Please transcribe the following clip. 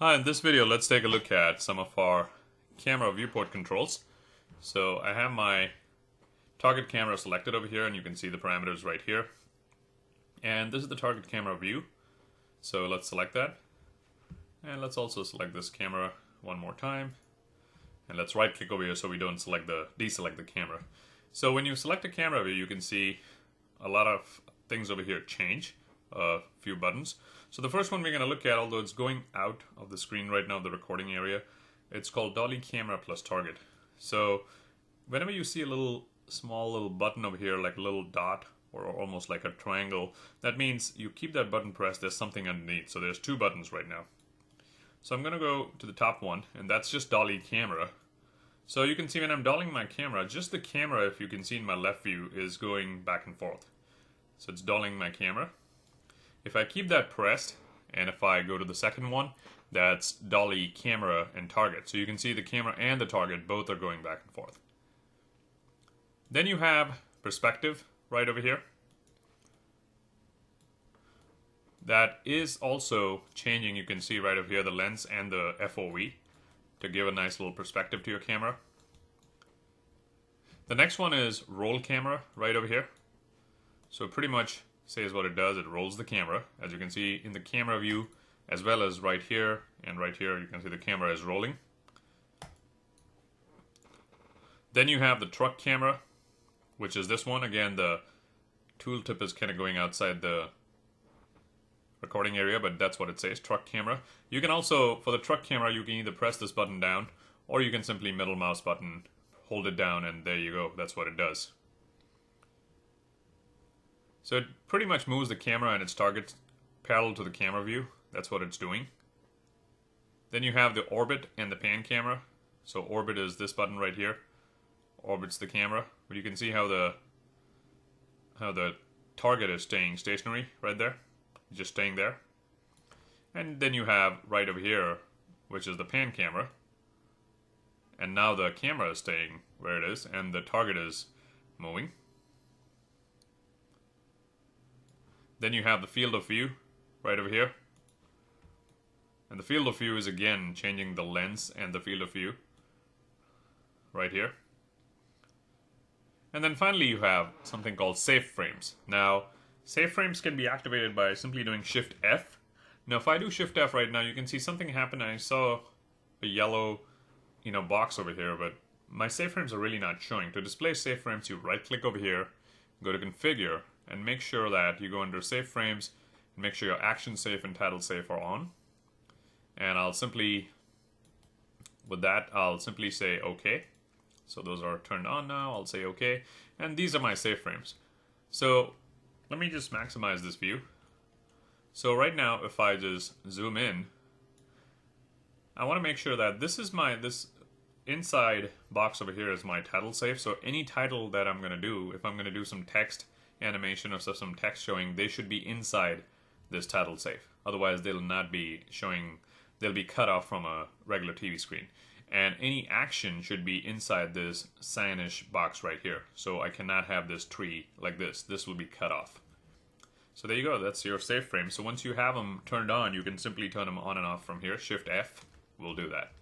Hi, in this video let's take a look at some of our camera viewport controls. So I have my target camera selected over here and you can see the parameters right here. And this is the target camera view. So let's select that. And let's also select this camera one more time. And let's right click over here so we don't deselect the camera. So when you select a camera view, you can see a lot of things over here change, a few buttons. So the first one we're going to look at, although it's going out of the screen right now, the recording area, it's called dolly camera plus target. So whenever you see a small little button over here, like a little dot or almost like a triangle, that means you keep that button pressed, there's something underneath. So there's two buttons right now. So I'm going to go to the top one, and that's just dolly camera. So you can see when I'm dollying my camera, just the camera, if you can see in my left view, is going back and forth. So it's dollying my camera. If I keep that pressed, and if I go to the second one, that's dolly camera and target. So you can see the camera and the target both are going back and forth. Then you have perspective right over here. That is also changing, you can see right over here, the lens and the FOV to give a nice little perspective to your camera. The next one is roll camera right over here. So pretty much says what it does. It rolls the camera, as you can see in the camera view, as well as right here and right here. You can see the camera is rolling. Then you have the truck camera, which is this one. Again, the tooltip is kind of going outside the recording area, but that's what it says, truck camera. You can also, for the truck camera, you can either press this button down, or you can simply middle mouse button, hold it down, and there you go. That's what it does. So it pretty much moves the camera and its target parallel to the camera view. That's what it's doing. Then you have the orbit and the pan camera. So orbit is this button right here. Orbits the camera. But you can see how the target is staying stationary right there. Just staying there. And then you have right over here, which is the pan camera. And now the camera is staying where it is and the target is moving. Then you have the field of view right over here. And the field of view is again changing the lens and the field of view right here. And then finally you have something called safe frames. Now, safe frames can be activated by simply doing Shift F. Now if I do Shift F right now, you can see something happen. I saw a yellow box over here, but my safe frames are really not showing. To display safe frames, you right click over here, go to configure, and make sure that you go under Safe Frames and make sure your Action Safe and Title Safe are on. And I'll simply say OK. So those are turned on now. I'll say OK. And these are my safe frames. So let me just maximize this view. So right now, if I just zoom in, I want to make sure that this inside box over here is my title safe. So any title that I'm going to do, if I'm going to do some text animation or some text showing, they should be inside this title safe. Otherwise they'll not be showing, they'll be cut off from a regular TV screen. And any action should be inside this cyanish box right here. So I cannot have this tree like this. This will be cut off. So there you go, that's your safe frame. So once you have them turned on, you can simply turn them on and off from here. Shift F will do that.